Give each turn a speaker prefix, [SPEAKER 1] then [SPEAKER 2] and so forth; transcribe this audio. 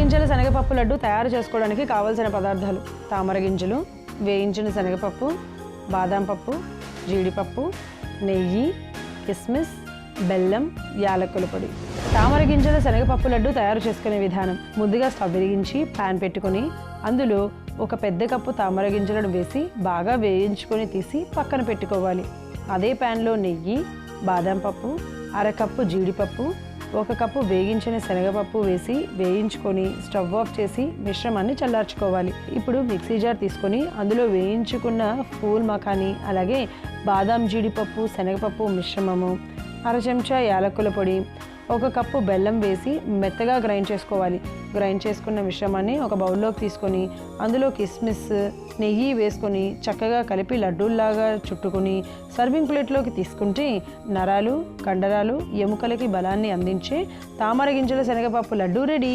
[SPEAKER 1] గింజల శనగపప్పు లడ్డు తయారు చేసుకోవడానికి కావలసిన పదార్థాలు: తామర గింజలు, వేయించిన శనగపప్పు, బాదం పప్పు, జీడిపప్పు, నెయ్యి, కిస్మిస్, బెల్లం, యాలకుల పొడి. తామర గింజల శనగపప్పు లడ్డు తయారు చేసుకునే విధానం: ముందుగా స్టవ్ వెలిగించి ప్యాన్ పెట్టుకొని అందులో ఒక పెద్ద కప్పు తామర గింజలను వేసి బాగా వేయించుకొని తీసి పక్కన పెట్టుకోవాలి. అదే ప్యాన్లో నెయ్యి, బాదం పప్పు, అరకప్పు జీడిపప్పు, 1 కప్పు వేగించిన శనగపప్పు వేసి వేయించుకొని స్టవ్ ఆఫ్ చేసి మిశ్రమాన్ని చల్లార్చుకోవాలి. ఇప్పుడు మిక్సీ జార్ తీసుకొని అందులో వేయించుకున్న ఫూల్ మఖానీ, అలాగే బాదం జీడిపప్పు శనగపప్పు మిశ్రమము, 1/2 చెంచా యాలకుల పొడి, 1 కప్పు బెల్లం వేసి మెత్తగా గ్రైండ్ చేసుకోవాలి. గ్రైండ్ చేసుకున్న మిశ్రమాన్ని ఒక బౌల్లోకి తీసుకొని అందులో కిస్మిస్, నెయ్యి వేసుకొని చక్కగా కలిపి లడ్డూల్లాగా చుట్టుకొని సర్వింగ్ ప్లేట్లోకి తీసుకుంటే నరాలు, కండరాలు, ఎముకలకి బలాన్ని అందించే తామర గింజల శనగపప్పు లడ్డు రెడీ.